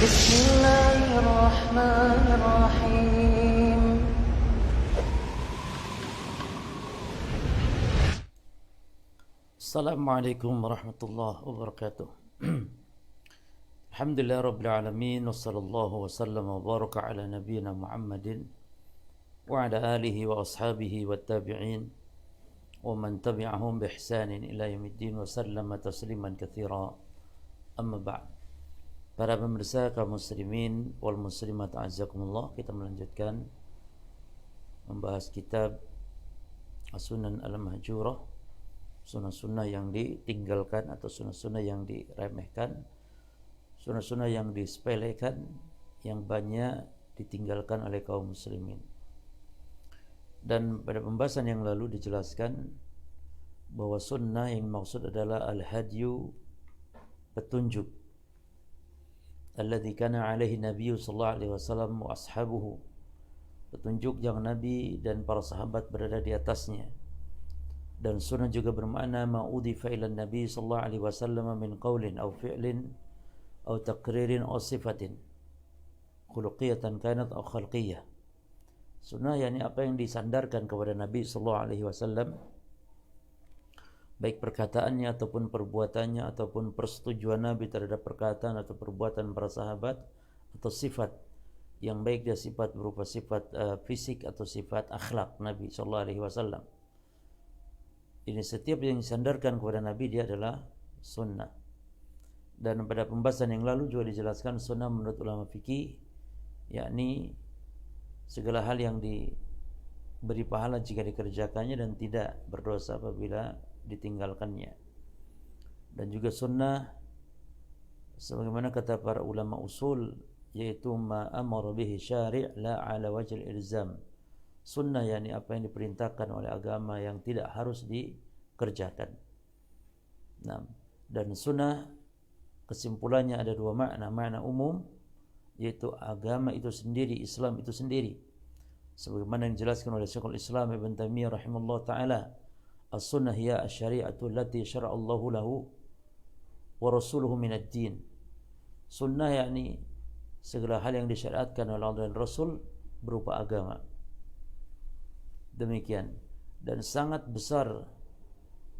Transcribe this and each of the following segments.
بسم الله الرحمن الرحيم Assalamualaikum warahmatullahi wabarakatuh. Alhamdulillah rabbil alamin, wassallallahu wasallam wa baraka ala nabiyyina Muhammadin wa ala alihi wa ashabihi wa tabi'in wa man tabi'ahum bi ihsanin ila yaumiddin wa sallama tasliman katsira. Amma ba'd. Para pemirsa kaum muslimin wal muslimat azzakumullah, kita melanjutkan membahas kitab As-Sunan Al-Mahjurah, sunnah-sunnah yang ditinggalkan atau sunnah-sunnah yang diremehkan, sunnah-sunnah yang disepelekan, yang banyak ditinggalkan oleh kaum muslimin. Dan pada pembahasan yang lalu dijelaskan bahwa sunnah yang maksud adalah al-hadyu, petunjuk, alladzi kana alaihi nabiyyu sallallahu alaihi wasallam wa ashabuhu, petunjuk yang Nabi dan para sahabat berada di atasnya. Dan sunnah juga bermakna ma'udhifa ila Nabi sallallahu alaihi wasallam min qaulin aw fi'lin aw taqririn aw sifatin khuluqiyatan kanat aw khalqiyah. Sunnah yakni apa yang disandarkan kepada Nabi sallallahu alaihi wasallam, baik perkataannya ataupun perbuatannya ataupun persetujuan Nabi terhadap perkataan atau perbuatan para sahabat, atau sifat yang baik dia sifat berupa sifat fisik atau sifat akhlak Nabi sallallahu alaihi wasallam. Ini setiap yang disandarkan kepada Nabi dia adalah sunnah. Dan pada pembahasan yang lalu juga dijelaskan sunnah menurut ulama fikih yakni segala hal yang diberi pahala jika dikerjakannya dan tidak berdosa apabila ditinggalkannya. Dan juga sunnah sebagaimana kata para ulama usul, yaitu ma amara bihi syari' la ala wajhil ilzam. Sunnah yakni apa yang diperintahkan oleh agama yang tidak harus dikerjakan. Nah, dan sunnah kesimpulannya ada dua makna. Makna umum yaitu agama itu sendiri, Islam itu sendiri. Sebagaimana yang dijelaskan oleh Syekhul Islam Ibn Taimiyah rahimahullah taala, as-sunnah hiya asy-syari'atu allati syara'allahu lahu wa rasuluhu min ad-din. Sunnah yakni segala hal yang disyariatkan oleh Allah dan Rasul berupa agama. Demikian. Dan sangat besar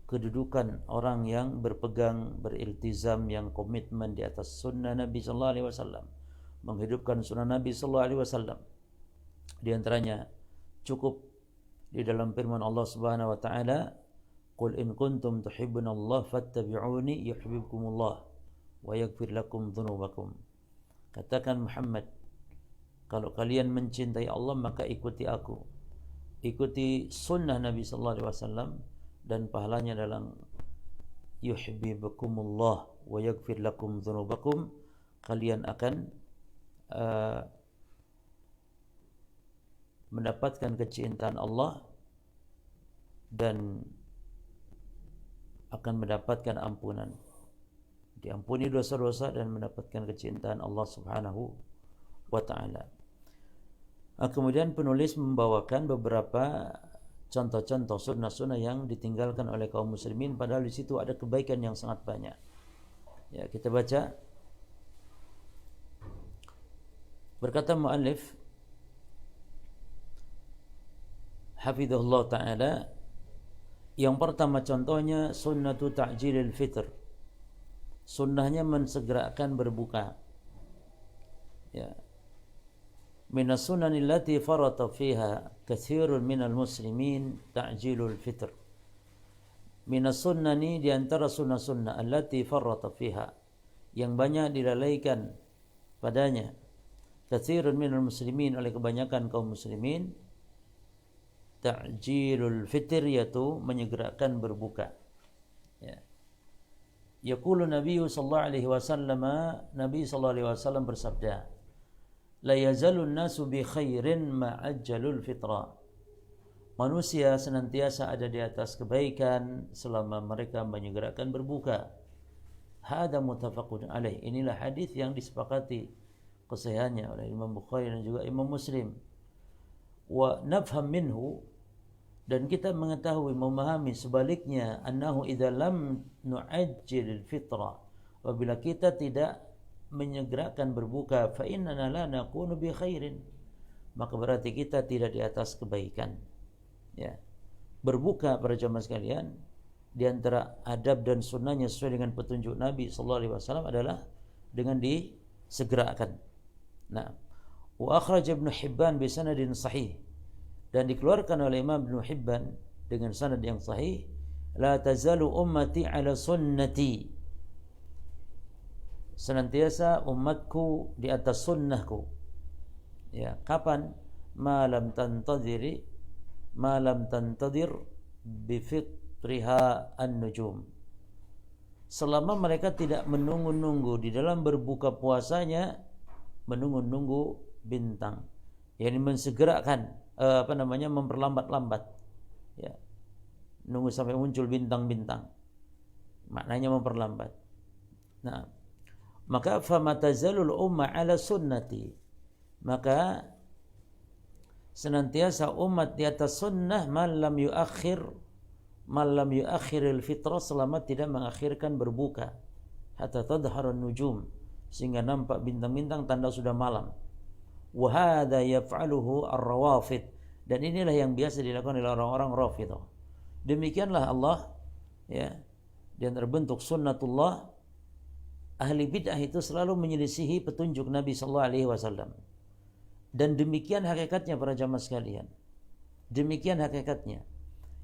kedudukan orang yang berpegang, beriltizam, yang komitmen di atas sunnah Nabi sallallahu alaihi wasallam, menghidupkan sunnah Nabi sallallahu alaihi wasallam. Di antaranya cukup di dalam firman Allah Subhanahu wa taala, "Qul in kuntum tuhibbunallaha fattabi'uni yuhibbukumullah wa yaghfir lakum dzunubakum." Katakan Muhammad, kalau kalian mencintai Allah maka ikuti aku. Ikuti sunnah Nabi sallallahu alaihi wasallam dan pahalanya dalam yuhibbukumullah wa yaghfir lakum dzunubakum. Kalian akan mendapatkan kecintaan Allah dan akan mendapatkan ampunan. Diampuni dosa-dosa dan mendapatkan kecintaan Allah Subhanahu wa taala. Kemudian penulis membawakan beberapa contoh-contoh sunnah-sunnah yang ditinggalkan oleh kaum muslimin, padahal di situ ada kebaikan yang sangat banyak. Ya, kita baca. Berkata muallif hafizahullah taala, yang pertama contohnya sunnatu ta'jilil fitr. Sunnahnya mensegerakan berbuka. Ya. Minas sunanil lati farata fiha katsirun minal muslimin ta'jilul fitr. Minas sunnani, di antara sunnah-sunnah allati farata fiha, yang banyak dilalaikan padanya, katsirun minal muslimin, oleh kebanyakan kaum muslimin, ta'jilul fitr, yaitu menyegerakan berbuka. Ya. Yaqulu Nabi sallallahu alaihi wasallam, Nabi sallallahu alaihi wasallam bersabda, la yazalun nasu bi khairin ma'ajjalul fitra. Manusia senantiasa ada di atas kebaikan selama mereka menyegerakan berbuka. Hada muttafaqun alaih. Inilah hadis yang disepakati kesahihannya oleh Imam Bukhari dan juga Imam Muslim. Wa nafham minhu, dan kita mengetahui, memahami sebaliknya, annahu idza lam nu'ajjil fitra, apabila kita tidak menyegerakan berbuka, fa innana la nakunu bi khairin, maka berarti kita tidak di atas kebaikan. Ya. Berbuka para jamaah sekalian, di antara adab dan sunnahnya sesuai dengan petunjuk Nabi sallallahu alaihi wasallam adalah dengan disegerakan. Nah, wa akhraj Ibnu Hibban bi sanadin sahih, dan dikeluarkan oleh Imam Ibnu Hibban dengan sanad yang sahih, la tazalu ummati ala sunnati, senantiasa umatku di atas sunnahku. Ya, kapan? Malam tantadir bifitriha an-nujum, selama mereka tidak menunggu-nunggu di dalam berbuka puasanya, menunggu-nunggu bintang, yakni mensegerakan memperlambat-lambat, ya, nunggu sampai muncul bintang-bintang, maknanya memperlambat. Nah, maka famatazalul umma ala sunnati, maka senantiasa umat di atas sunnah, malam yuakhiril fitrah, selama tidak mengakhirkan berbuka, hatta tadharun nujum, sehingga nampak bintang-bintang, tanda sudah malam. Wa hadza yaf'aluhu ar-rawafid, dan inilah yang biasa dilakukan oleh orang-orang Rafidhah. Demikianlah Allah, ya, di antara bentuk sunnatullah, ahli bid'ah itu selalu menyelisihi petunjuk Nabi sallallahu alaihi wasallam. Dan demikian hakikatnya para jamaah sekalian. Demikian hakikatnya.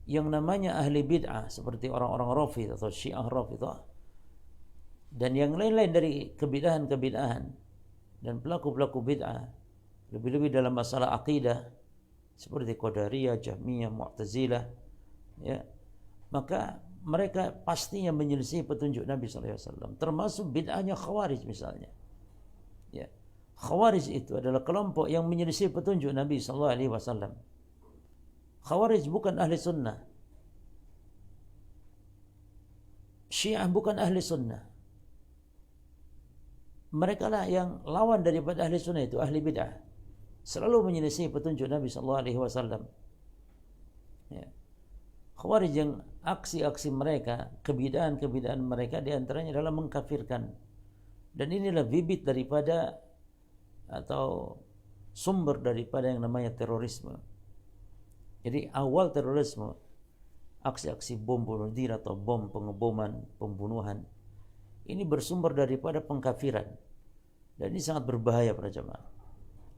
Yang namanya ahli bid'ah seperti orang-orang Rafidhah atau Syiah Rafidhah dan yang lain-lain dari kebid'ahan-kebid'ahan dan pelaku-pelaku bid'ah, lebih-lebih dalam masalah akidah seperti Qadariyah, Jahmiyah, Mu'tazilah, ya, maka mereka pastinya menyelisih petunjuk Nabi sallallahu alaihi wasallam, termasuk bid'ahnya Khawarij misalnya. Ya. Khawarij itu adalah kelompok yang menyelisih petunjuk Nabi sallallahu alaihi wasallam. Khawarij bukan ahli sunnah. Syiah bukan ahli sunnah. Mereka lah yang lawan daripada ahli sunnah, itu ahli bid'ah. Selalu menyelisih petunjuk Nabi sallallahu alaihi wasallam. Ya. Khawarij yang aksi-aksi mereka, kebid'ahan-kebid'ahan mereka diantaranya adalah mengkafirkan. Dan inilah bibit daripada atau sumber daripada yang namanya terorisme. Jadi awal terorisme, aksi-aksi bom bunuh diri atau bom pengeboman, pembunuhan, ini bersumber daripada pengkafiran. Dan ini sangat berbahaya para jemaah.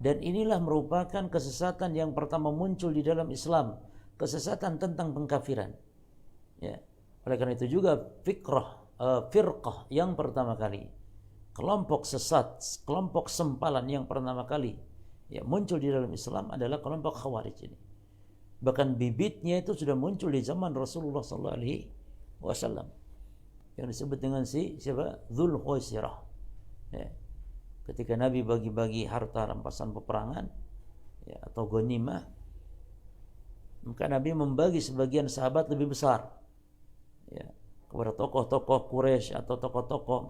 Dan inilah merupakan kesesatan yang pertama muncul di dalam Islam, kesesatan tentang pengkafiran. Ya. Oleh karena itu juga firqah yang pertama kali, kelompok sesat, kelompok sempalan yang pertama kali, ya, muncul di dalam Islam adalah kelompok Khawarij ini. Bahkan bibitnya itu sudah muncul di zaman Rasulullah sallallahu alaihi wasallam, yang disebut dengan siapa? Dzul Khuwaisirah. Ya. Ketika Nabi bagi-bagi harta rampasan peperangan, ya, atau ghanimah, maka Nabi membagi sebagian sahabat lebih besar, ya, kepada tokoh-tokoh Quraisy atau tokoh-tokoh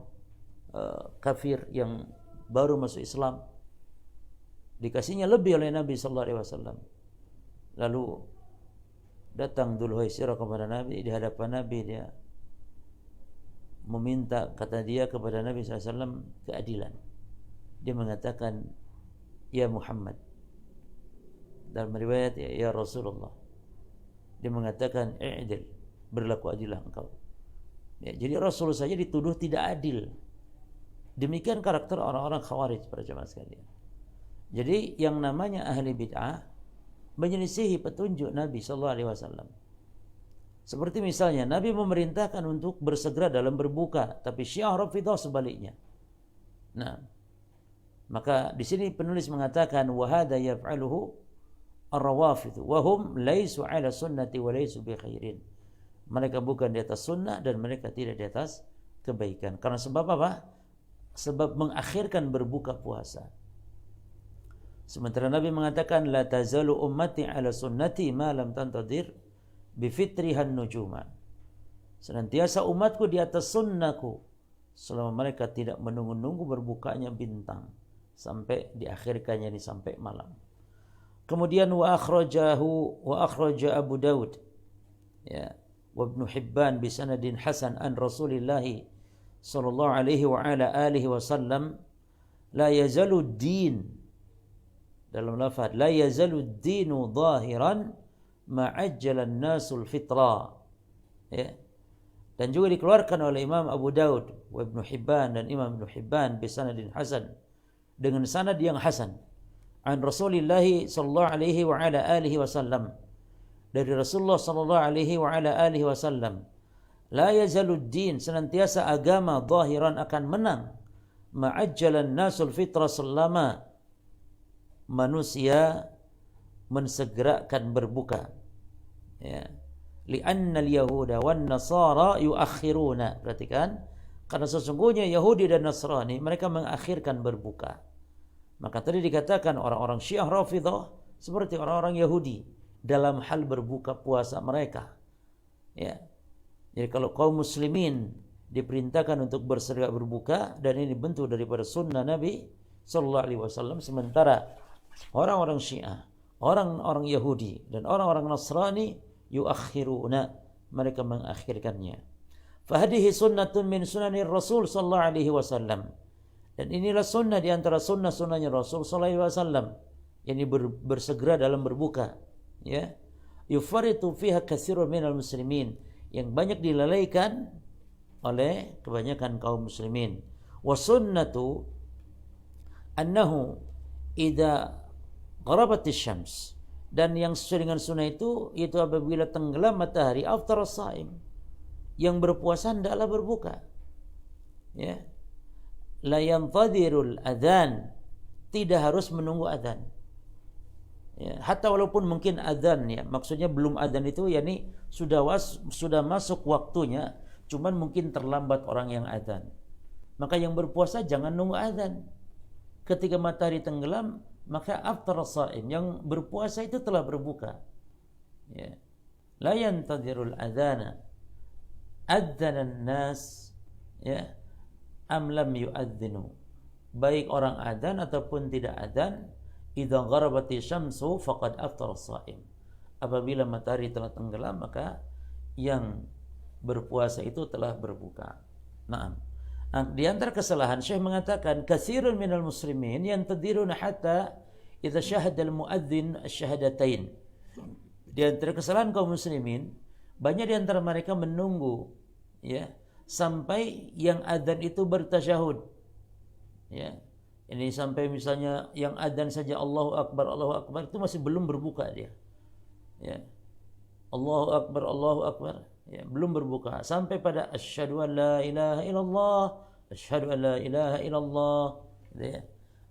kafir yang baru masuk Islam. Dikasihnya lebih oleh Nabi sallallahu alaihi wasallam. Lalu datang Dzul Khuwaisirah kepada Nabi, di hadapan Nabi dia meminta, kata dia kepada Nabi sallallahu alaihi wasallam, keadilan. Dia mengatakan, ya Muhammad. Dalam riwayat, ya Rasulullah. Dia mengatakan, i'dil, berlaku adillah engkau. Ya, jadi Rasul saja dituduh tidak adil. Demikian karakter orang-orang Khawarij para jemaah sekalian. Jadi yang namanya ahli bid'ah menyelisihi petunjuk Nabi sallallahu alaihi wasallam. Seperti misalnya Nabi memerintahkan untuk bersegera dalam berbuka, tapi Syiah Rafidhah sebaliknya. Nah, maka di sini penulis mengatakan wa hadza yaf'aluhu ar-rawafidh wa hum laisu 'ala sunnati wa laisu bi khairin. Mereka bukan di atas sunnah dan mereka tidak di atas kebaikan. Karena sebab apa? Sebab mengakhirkan berbuka puasa. Sementara Nabi mengatakan la tazalu ummati ala sunnati ma lam tantadir bifitrihan nujuma. Senantiasa umatku di atas sunnahku selama mereka tidak menunggu-nunggu berbukanya bintang sampai diakhirkannya ini sampai malam. Kemudian wa akhraja Abu Daud, ya, wa Ibnu Hibban bi sanadin hasan an Rasulillah sallallahu alaihi wa ala alihi wasallam la yazalu din, dalam lafaz la yazalu dinu zahiran ma'ajjalan nasul fitra, ya. Dan juga dikeluarkan oleh Imam Abu Daud wa Ibnu Hibban dan Imam Ibnu Hibban bisanadin hasan, dengan sanad yang hasan, an Rasulillah sallallahu alaihi wa ala alihi wasallam, dari Rasulullah sallallahu alaihi wa ala alihi wasallam, la yazalud din, senantiasa agama zahiran akan menang, ma'ajjalan nasul fitra, selama manusia mensegerakan berbuka, ya. Li'anna al-yahuda wan nasara yuakhiruna, perhatikan, karena sesungguhnya Yahudi dan Nasrani mereka mengakhirkan berbuka. Maka tadi dikatakan orang-orang Syiah Rafidhah seperti orang-orang Yahudi dalam hal berbuka puasa mereka, ya. Jadi kalau kaum muslimin diperintahkan untuk bersegera berbuka, dan ini bentuk daripada sunnah Nabi sallallahu alaihi wasallam, sementara orang-orang Syiah, orang-orang Yahudi dan orang-orang Nasrani yuakhiruna, mereka mengakhirkannya. Fahadihi sunnatun min sunanir Rasul sallallahu alaihi wasallam, dan inilah sunnah di antara sunnah-sunnahnya Rasul sallallahu alaihi wasallam, yakni bersegera dalam berbuka, ya. Yufaritu fiha katsirun minal muslimin, yang banyak dilalaikan oleh kebanyakan kaum muslimin. Wa sunnatu annahu idza gharabatis syams, dan yang sesuai dengan sunnah itu yaitu apabila tenggelam matahari, aftara shaim, yang berpuasa hendaklah berbuka, ya. La yantadirul adzan, tidak harus menunggu adzan, ya. Hatta walaupun mungkin adzan, ya, maksudnya belum adzan itu yakni sudah masuk waktunya, cuman mungkin terlambat orang yang adzan. Maka yang berpuasa jangan nunggu adzan. Ketika matahari tenggelam, maka aftara shaim, yang berpuasa itu telah berbuka, ya. La yantadirul adzana adzanan nas, ya, am lam yu'adzinu, baik orang adzan ataupun tidak adzan, idza gharabati syamsu faqad aftara shaim, apabila matahari telah tenggelam maka yang berpuasa itu telah berbuka. Naam. Nah, di antara kesalahan Syekh mengatakan katsirun minal muslimin yantadiruna hatta idza syahada al-muadzin asy-syahadatain. Di antara kesalahan kaum muslimin, banyak di antara mereka menunggu, ya, sampai yang adzan itu bertasyahud, ya. Ini sampai misalnya yang adzan saja Allahu Akbar itu masih belum berbuka dia, ya. Allahu Akbar, ya, belum berbuka, sampai pada asyhadu an la ilaha illallah, asyhadu an la ilaha illallah, ya.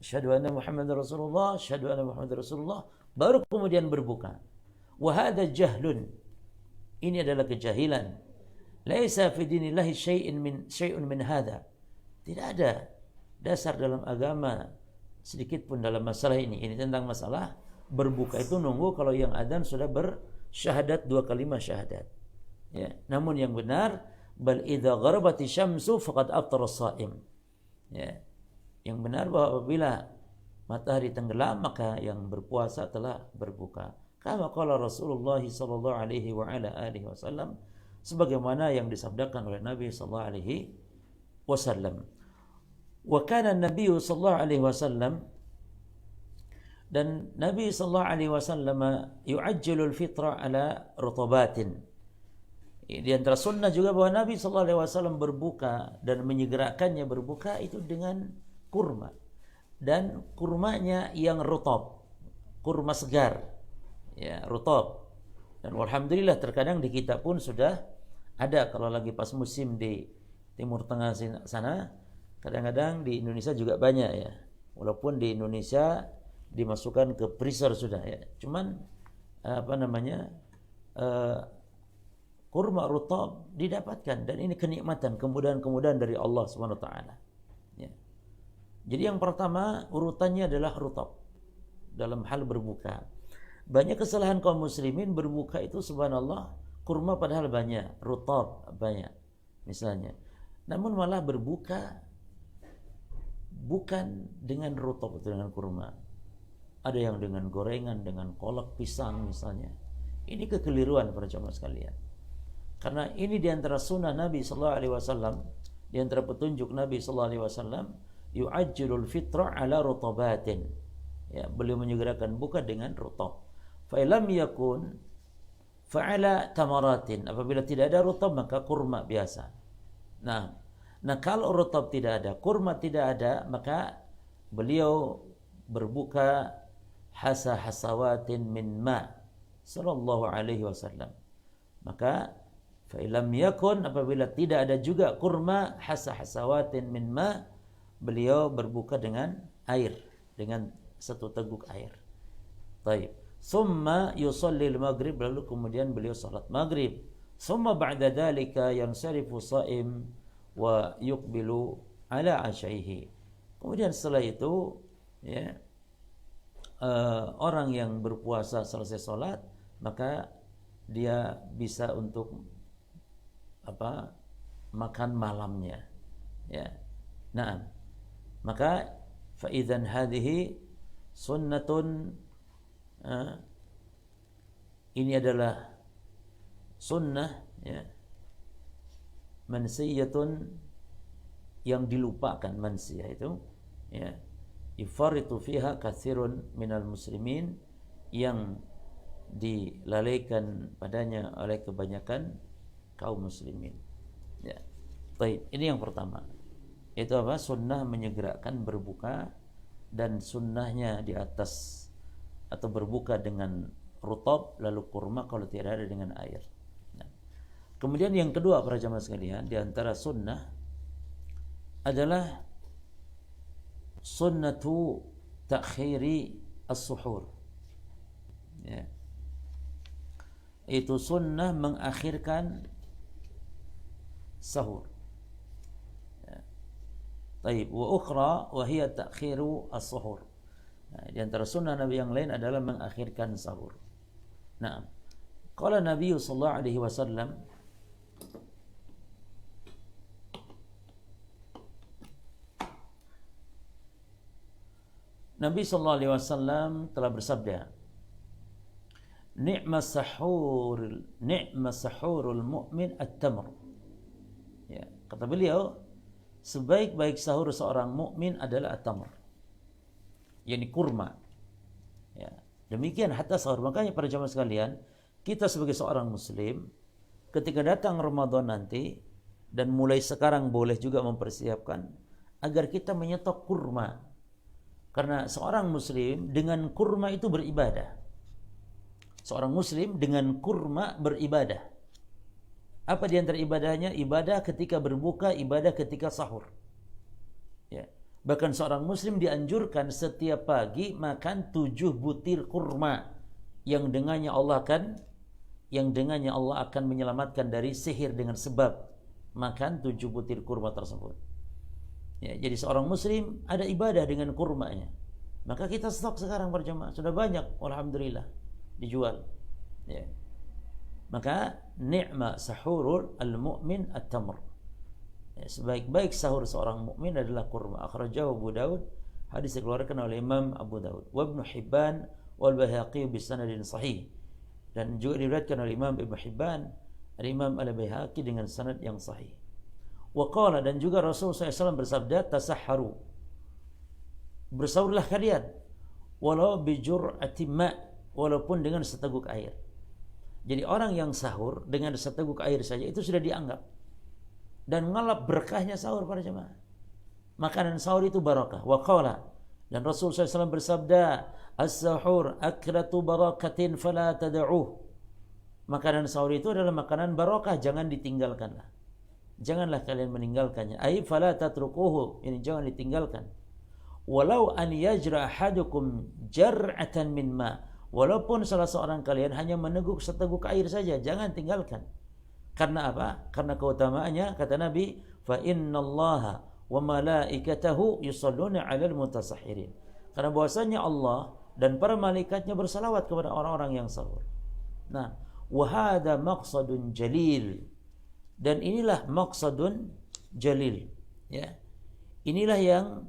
Asyhadu anna Muhammadar Rasulullah, asyhadu anna Muhammadar Rasulullah, baru kemudian berbuka. Wa hadza jahlun, ini adalah kejahilan. Laisa fi dinillahi syai'un min hadza, tidak ada dasar dalam agama sedikit pun dalam masalah ini. Ini tentang masalah berbuka itu nunggu kalau yang adzan sudah bersyahadat 2 kalimat syahadat, ya. Namun yang benar, bal idza gharabati syamsu faqad aftara shaim, ya. Yang benar bahwa apabila matahari tenggelam maka yang berpuasa telah berbuka. Kama qala Rasulullah sallallahu alaihi wa ala alihi wasallam, sebagaimana yang disabdakan oleh Nabi sallallahu alaihi wasallam. Wa kana an-nabiy sallallahu alaihi wasallam, dan Nabi sallallahu alaihi wasallam yu'ajjilu al-fitra ala rutabatin. Di antara sunnah juga bahwa Nabi sallallahu alaihi wasallam berbuka dan menyegerakannya berbuka itu dengan kurma, dan kurmanya yang rutab, kurma segar, ya, rutab. Dan alhamdulillah terkadang di kita pun sudah ada, kalau lagi pas musim di Timur Tengah sana, kadang-kadang di Indonesia juga banyak, ya. Walaupun di Indonesia dimasukkan ke freezer sudah, ya. Cuman kurma rutab didapatkan, dan ini kenikmatan, kemudahan-kemudahan dari Allah Subhanahu wa taala, ya. Jadi yang pertama urutannya adalah rutab dalam hal berbuka. Banyak kesalahan kaum muslimin berbuka itu, subhanallah, kurma padahal banyak, rutab banyak misalnya, namun malah berbuka bukan dengan rutab atau dengan kurma. Ada yang dengan gorengan, dengan kolak pisang misalnya. Ini kekeliruan para jamaah sekalian. Karena ini diantara sunnah Nabi sallallahu alaihi wasallam, diantara petunjuk Nabi sallallahu alaihi wasallam, yu'ajjilul fitra ala rutabatin. Ya, beliau menyegerakan buka dengan rutab. Fa lam yakun fa'ala tamaratin. Apabila tidak ada rutab maka kurma biasa. Nah kalau rutab tidak ada, kurma tidak ada, maka beliau berbuka hasawatin min ma sallallahu alaihi wasallam. Maka fa lam yakun, apabila tidak ada juga kurma hasawatin min ma, beliau berbuka dengan air, dengan satu teguk air. Baik. Summa yusallil maghrib, lalu kemudian beliau salat maghrib. Summa ba'da dhalika yansarifu shaim wa yuqbilu ala ashaihi. Kemudian setelah itu ya, orang yang berpuasa selesai salat, maka dia bisa untuk makan malamnya. Ya. Nah, maka fa idzan hadhihi sunnatun, ini adalah sunnah ya, mansiyatun, yang dilupakan. Mansiyah itu ya, yufaritu fiha katsirun minal muslimin, yang dilalaikan padanya oleh kebanyakan kaum muslimin. Ya. Baik, ini yang pertama. Itu apa? Sunnah menyegerakan berbuka, dan sunnahnya di atas atau berbuka dengan rutab lalu kurma kalau tidak ada dengan air. Nah. Kemudian yang kedua para jamaah sekalian, di antara sunnah adalah sunnatu ta'khiri as-suhur. Ya. Itu sunnah mengakhirkan sahur. Baik, wa ukhra wa hiya ta'khiru as-suhur. Nah, di antara sunnah Nabi yang lain adalah mengakhirkan sahur. Nah, qala Nabi sallallahu alaihi wasallam, Nabi sallallahu alaihi wasallam telah bersabda, ni'ma sahurul mu'min at-tamr. Ya, kata beliau, sebaik-baik sahur seorang mukmin adalah at-tamr, yakni kurma. Ya, demikian hatta sahur. Makanya para jamaah sekalian, kita sebagai seorang muslim, ketika datang Ramadan nanti, dan mulai sekarang boleh juga mempersiapkan agar kita menyetok kurma. Karena seorang muslim dengan kurma itu beribadah. Seorang muslim dengan kurma beribadah. Apa di antara ibadahnya? Ibadah ketika berbuka, ibadah ketika sahur. Ya. Bahkan seorang muslim dianjurkan setiap pagi makan 7 butir kurma yang dengannya Allah akan menyelamatkan dari sihir dengan sebab makan 7 butir kurma tersebut. Ya, jadi seorang muslim ada ibadah dengan kurmanya. Maka kita stok sekarang berjamaah, sudah banyak alhamdulillah dijual. Ya. Maka ni'ma sahurul al-mu'min at-tamr. Ya, sebaik-baik sahur seorang mukmin adalah kurma. Akhrajahu Abu Daud, hadis dikeluarkan oleh Imam Abu Daud. Wa Ibnu Hibban wal Baihaqi bi sanadin sahih. Dan juga diriwayatkan oleh Imam Ibnu Hibban, Imam Al-Baihaqi dengan sanad yang sahih. Wa qala, dan juga Rasulullah SAW bersabda, tasahharu, bersahurlah kalian, walau bi jur'ati ma, walaupun dengan seteguk air. Jadi orang yang sahur dengan seteguk air saja itu sudah dianggap dan ngalap berkahnya sahur para jemaah. Makanan sahur itu barakah. Wa qala, dan Rasul SAW bersabda, as-sahur aklatu barakatin fala tad'uh. Makanan sahur itu adalah makanan barakah, jangan ditinggalkanlah. Janganlah kalian meninggalkannya. Ai fala tatrukuhu, ini jangan ditinggalkan. Walau an yajra ahadukum jar'atan min ma, walaupun salah seorang kalian hanya meneguk seteguk air saja, jangan tinggalkan. Karena apa? Karena keutamaannya, kata Nabi, fa innallaha wa malaikatahu yusalluna 'alal mutasahhirin. Karena bahwasanya Allah dan para malaikatnya bersalawat kepada orang-orang yang sahur. Nah, wa hadza maqsadun jalil. Dan inilah maqsadun jalil, ya. Inilah yang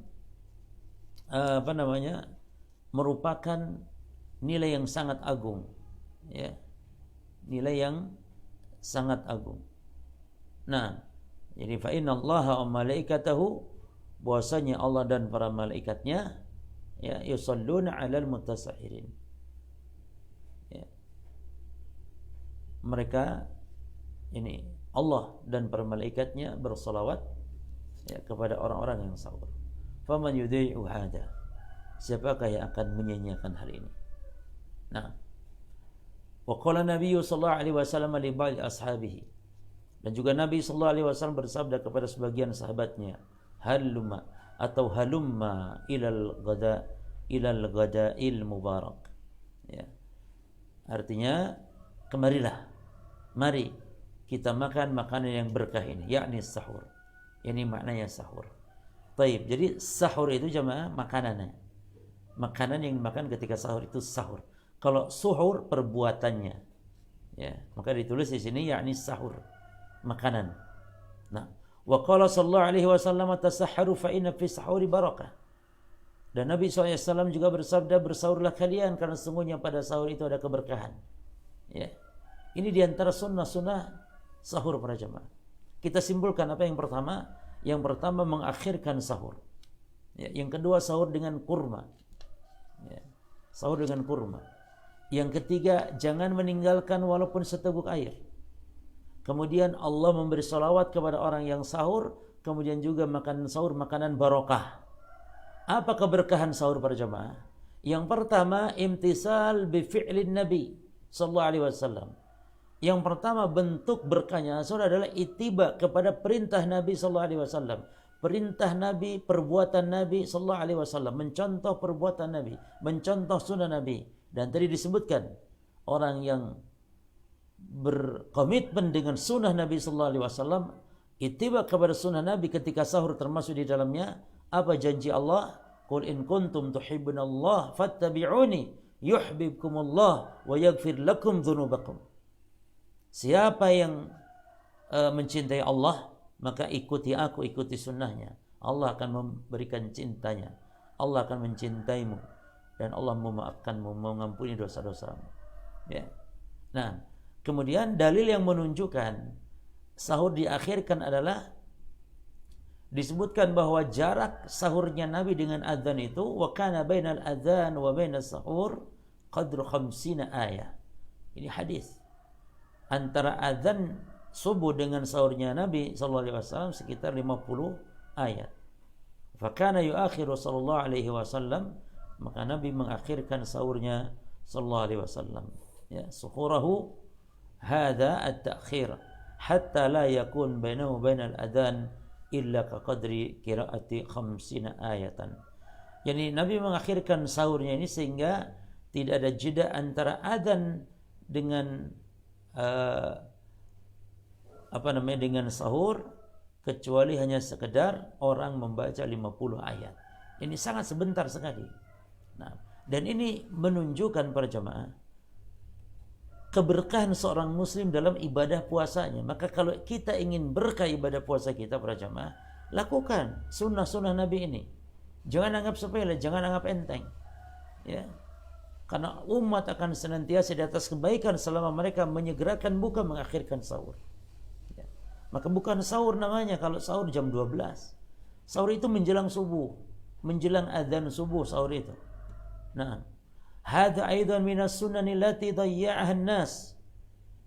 merupakan nilai yang sangat agung, ya. Nilai yang sangat agung. Nah, jadi fa innallaha wa malaikatahu bahwasanya Allah dan para malaikatnya ya yusalluna 'alal mutasahhirin. Ya. Mereka ini Allah dan para malaikatnya bersalawat ya, kepada orang-orang yang sahur. Faman yudhi'u hada, siapakah yang akan menyanyiakan hal ini? Nah, wa qala Nabi sallallahu alaihi wasallam li ba'd ashabihi, dan juga Nabi sallallahu alaihi wasallam bersabda kepada sebagian sahabatnya, halumma atau halumma ilal ghada'il mubarak. Ya. Artinya kemarilah, mari kita makan makanan yang berkah ini, yakni sahur. Ini maknanya sahur. Taib. Jadi sahur itu jamaah makanannya. Makanan yang dimakan ketika sahur itu sahur. Kalau suhur perbuatannya, ya, maka ditulis di sini yakni sahur, makanan. Nah, wa qala sallallahu alaihi wasallam tasahharu fa inna fi sahuri barakah. Dan Nabi SAW juga bersabda, bersahurlah kalian karena sesungguhnya pada sahur itu ada keberkahan. Ya. Ini diantara sunnah-sunnah sahur para jamaah. Kita simpulkan apa yang pertama? Yang pertama mengakhirkan sahur. Ya, yang kedua sahur dengan kurma. Ya, sahur dengan kurma. Yang ketiga jangan meninggalkan walaupun seteguk air. Kemudian Allah memberi salawat kepada orang yang sahur. Kemudian juga makan sahur makanan barokah. Apa keberkahan sahur para jamaah? Yang pertama imtisal bi fi'lin Nabi sallallahu alaihi wasallam. Yang pertama bentuk berkahnya sahur adalah ittiba kepada perintah Nabi sallallahu alaihi wasallam. Perintah Nabi, perbuatan Nabi sallallahu alaihi wasallam, mencontoh perbuatan Nabi, mencontoh sunnah Nabi. Dan tadi disebutkan orang yang berkomitmen dengan sunnah Nabi sallallahu alaihi wasallam, ittiba kepada sunnah Nabi ketika sahur termasuk di dalamnya apa janji Allah? Qul in kuntum tuhibbunallah fattabi'uni yuhibbukumullah wa yaghfir lakum dzunubakum. Siapa yang mencintai Allah, maka ikuti aku, ikuti sunnahnya. Allah akan memberikan cintanya. Allah akan mencintaimu dan Allah memaafkanmu, mengampuni dosa-dosamu. Ya. Nah, kemudian dalil yang menunjukkan sahur diakhirkan adalah disebutkan bahwa jarak sahurnya Nabi dengan azan itu wa kana bainal adzan wa bainas sahur qadru 50 ayat. Ini hadis. Antara azan subuh dengan sahurnya Nabi sallallahu alaihi wasallam sekitar 50 ayat. Fa kana yuakhiru sallallahu alaihi wasallam, maka Nabi mengakhirkan sahurnya sallallahu alaihi wasallam. Ya, suhurahu hadza at-ta'khir hatta la yakun bainahu bainal adzan illa ka qadri qiraati 50 ayatan. Yani Nabi mengakhirkan sahurnya ini sehingga tidak ada jeda antara adzan dengan dengan sahur, kecuali hanya sekedar orang membaca 50 ayat. Ini sangat sebentar sekali. Nah, dan ini menunjukkan para jemaah keberkahan seorang muslim dalam ibadah puasanya. Maka kalau kita ingin berkah ibadah puasa kita para jemaah, lakukan sunnah-sunnah Nabi ini. Jangan anggap sepele, jangan anggap enteng. Ya. Karena umat akan senantiasa di atas kebaikan selama mereka menyegerakan buka, mengakhirkan sahur. Ya. Maka bukan sahur namanya kalau sahur jam 12. Sahur itu menjelang subuh, menjelang adzan subuh sahur itu. Nah, hadza aidan minas sunani allati dayya'aha an-nas.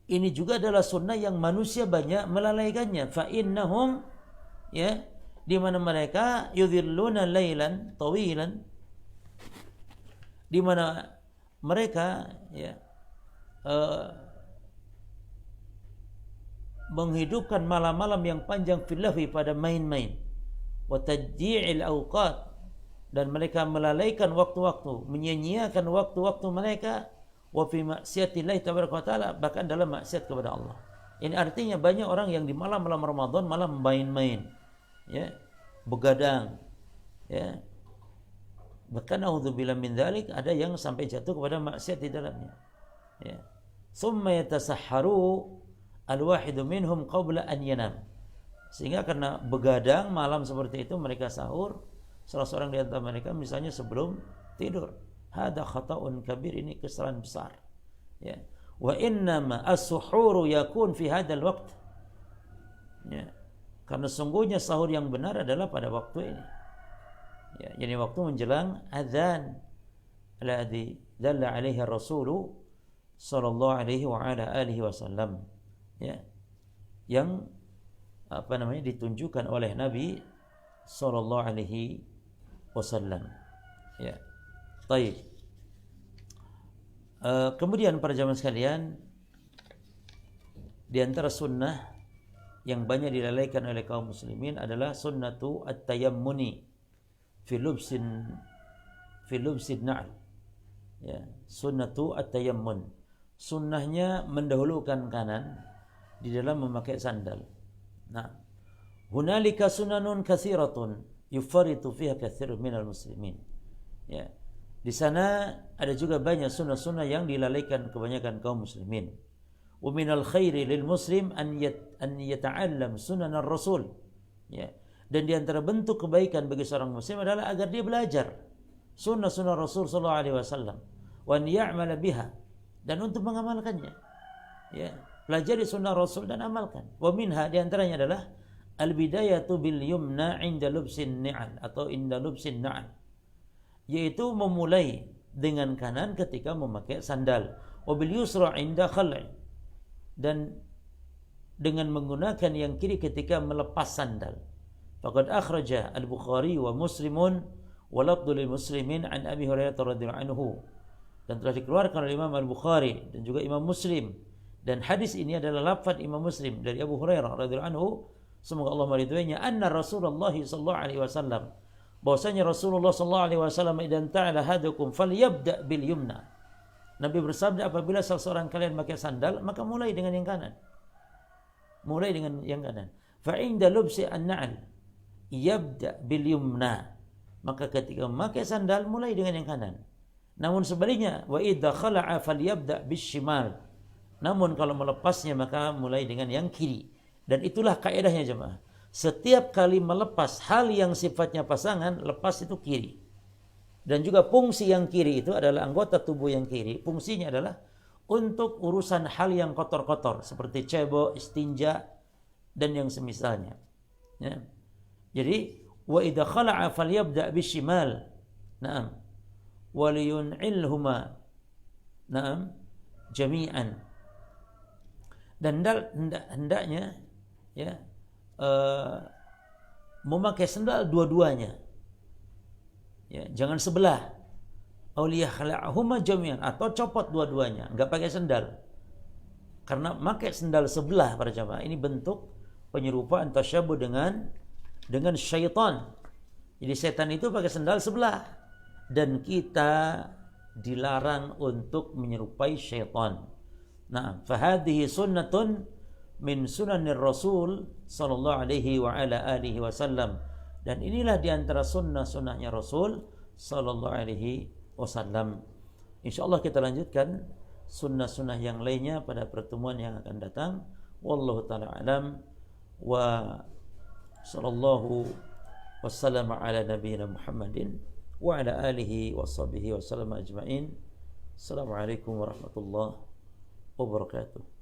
Ini juga adalah sunnah yang manusia banyak melalaikannya. Fa innahum, ya, di mana mereka yudhilluna lailan tawilan, di mana mereka ya menghidupkan malam-malam yang panjang fillahi pada main-main, wa tadji'il awqat, dan mereka melalaikan waktu-waktu, menyia-nyiakan waktu-waktu mereka, wa fi maksiatillah tabaraka wa taala, bahkan dalam maksiat kepada Allah. Ini artinya banyak orang yang di malam-malam Ramadan malah main-main, ya, begadang, ya. Bahkan naudzubillah min dzalik, ada yang sampai jatuh kepada maksiat di dalamnya. Ya. Summa yatasahharu al-wahidu minhum qabla an yanam. Sehingga karena begadang malam seperti itu mereka sahur, salah seorang di antara mereka misalnya sebelum tidur. Hada khata'un kabir, ini kesalahan besar. Ya. Wa innama as-suhuru yakun fi hadzal waqt. Ya. Karena sungguhnya sahur yang benar adalah pada waktu ini. Ya, jadi waktu menjelang azan alladzi dalla alaihi Rasul sallallahu alaihi wa ala alihi wasallam. Ya. Yang ditunjukkan oleh Nabi sallallahu alaihi wasallam. Ya. Baik. Kemudian para jamaah sekalian, di antara sunnah yang banyak dilalaikan oleh kaum muslimin adalah sunnatu at-tayammuni fi lubsin na'al. Ya, sunnatu at-tayammun. Sunnahnya mendahulukan kanan di dalam memakai sandal. Nah, hunalika sunanun katsiratun yufaritu fiha katsirun minal muslimin. Ya. Di sana ada juga banyak sunnah-sunnah yang dilalaikan kebanyakan kaum muslimin. Wa minal khairi lil muslim an yata'allam sunan ar-rasul. Ya. Dan di antara bentuk kebaikan bagi seorang muslim adalah agar dia belajar sunnah-sunnah Rasul sallallahu alaihi wasallam wa an ya'mala biha, dan untuk mengamalkannya. Ya, pelajari sunnah Rasul dan amalkan. Wa minha, di antaranya adalah al-bidayatu bil yumna 'inda lubsin ni'al atau inda lubsin na'al, yaitu memulai dengan kanan ketika memakai sandal. Wa bil yusra 'inda khal'i, dan dengan menggunakan yang kiri ketika melepas sandal. Faqad akhraja al-Bukhari wa Muslimun wa lafdhu lil muslimin an Abi Hurairah radhiyallahu anhu, dan telah dikeluarkan oleh Imam Al-Bukhari dan juga Imam Muslim, dan hadis ini adalah lafaz Imam Muslim dari Abu Hurairah radhiyallahu anhu, semoga Allah meridhoinya, anna Rasulullah sallallahu alaihi wasallam, bahwasanya Rasulullah sallallahu alaihi wasallam idan ta'ala hadukum falyabda bil yumna. Nabi bersabda, apabila salah seorang kalian pakai sandal, maka mulai dengan yang kanan. Mulai dengan yang kanan. Fa inda lubsi an-na'al yabda bil yumna. Maka ketika memakai sandal mulai dengan yang kanan. Namun sebaliknya, wa idza khala'a falyabda bishimal. Namun kalau melepasnya maka mulai dengan yang kiri. Dan itulah kaidahnya jemaah. Setiap kali melepas hal yang sifatnya pasangan, lepas itu kiri. Dan juga fungsi yang kiri itu adalah anggota tubuh yang kiri. Fungsinya adalah untuk urusan hal yang kotor-kotor seperti cebok, istinja, dan yang semisalnya. Ya. Jadi wa idza khala'a falyabda bishimal. Naam. Wa liyun'ilhuma. Naam. Jami'an. Dan hendaknya ya memakai sandal dua-duanya. Ya, jangan sebelah. Auliya khala'ahuma jami'an, atau copot dua-duanya, enggak pakai sandal. Karena pakai sandal sebelah para jamaah ini bentuk penyerupaan tasyabuh dengan syaitan. Jadi setan itu pakai sandal sebelah, dan kita dilarang untuk menyerupai syaitan. Nah, fahadhihi sunnatun min sunanir Rasul sallallahu alaihi wa ala alihi wasallam. Dan inilah diantara sunnah-sunnahnya Rasul sallallahu alaihi wasallam. Insyaallah kita lanjutkan sunnah-sunnah yang lainnya pada pertemuan yang akan datang. Wallahu taala alam, wa sallallahu wasallam ala nabiyyina Muhammadin wa ala alihi washabihi wasallam ajma'in. Assalamualaikum warahmatullahi wabarakatuh.